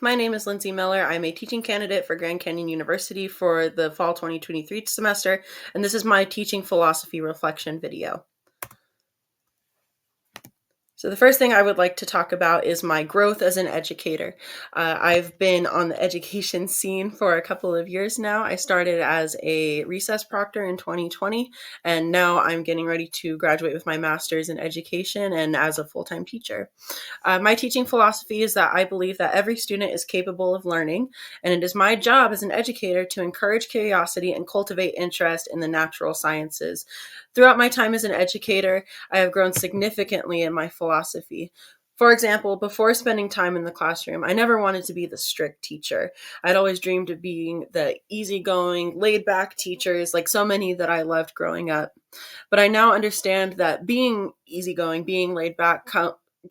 My name is Lindsay Miller. I'm a teaching candidate for Grand Canyon University for the fall 2023 semester, and this is my teaching philosophy reflection video. So the first thing I would like to talk about is my growth as an educator. I've been on the education scene for a couple of years now. I started as a recess proctor in 2020, and now I'm getting ready to graduate with my master's in education and as a full-time teacher. My teaching philosophy is that I believe that every student is capable of learning, and it is my job as an educator to encourage curiosity and cultivate interest in the natural sciences. Throughout my time as an educator, I have grown significantly in my philosophy. For example, before spending time in the classroom, I never wanted to be the strict teacher. I'd always dreamed of being the easygoing, laid back teachers, like so many that I loved growing up. But I now understand that being easygoing, being laid back,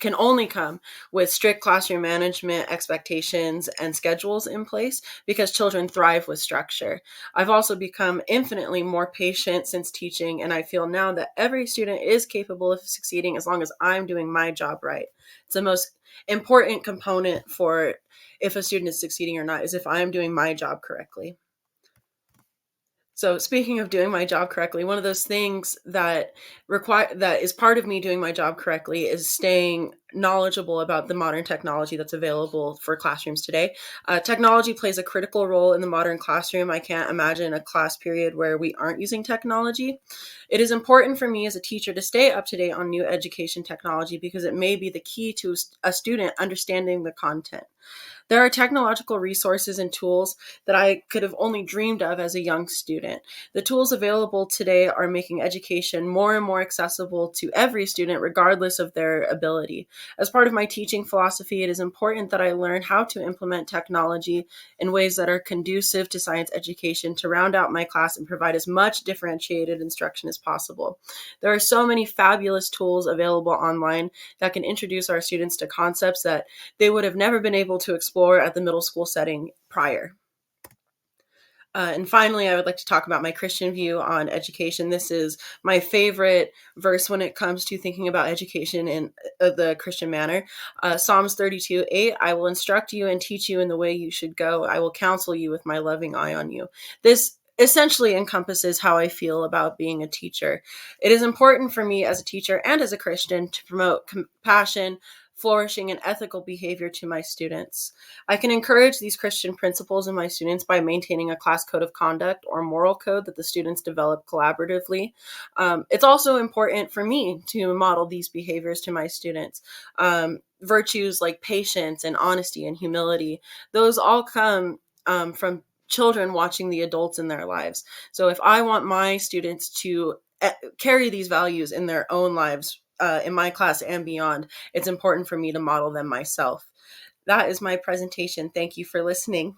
can only come with strict classroom management expectations and schedules in place because children thrive with structure. I've also become infinitely more patient since teaching, and I feel now that every student is capable of succeeding as long as I'm doing my job right. It's the most important component for if a student is succeeding or not, is if I'm doing my job correctly. So speaking of doing my job correctly, one of those things that is part of me doing my job correctly is staying knowledgeable about the modern technology that's available for classrooms today. Technology plays a critical role in the modern classroom. I can't imagine a class period where we aren't using technology. It is important for me as a teacher to stay up to date on new education technology because it may be the key to a student understanding the content. There are technological resources and tools that I could have only dreamed of as a young student. The tools available today are making education more and more accessible to every student, regardless of their ability. As part of my teaching philosophy, it is important that I learn how to implement technology in ways that are conducive to science education to round out my class and provide as much differentiated instruction as possible. There are so many fabulous tools available online that can introduce our students to concepts that they would have never been able to explore at the middle school setting prior. And finally, I would like to talk about my Christian view on education. This is my favorite verse when it comes to thinking about education in the Christian manner. Psalms 32:8, I will instruct you and teach you in the way you should go. I will counsel you with my loving eye on you. This essentially encompasses how I feel about being a teacher. It is important for me as a teacher and as a Christian to promote compassion, flourishing, and ethical behavior to my students. I can encourage these Christian principles in my students by maintaining a class code of conduct or moral code that the students develop collaboratively. It's also important for me to model these behaviors to my students. Virtues like patience and honesty and humility, those all come from children watching the adults in their lives. So if I want my students to carry these values in their own lives, in my class and beyond, it's important for me to model them myself. That is my presentation. Thank you for listening.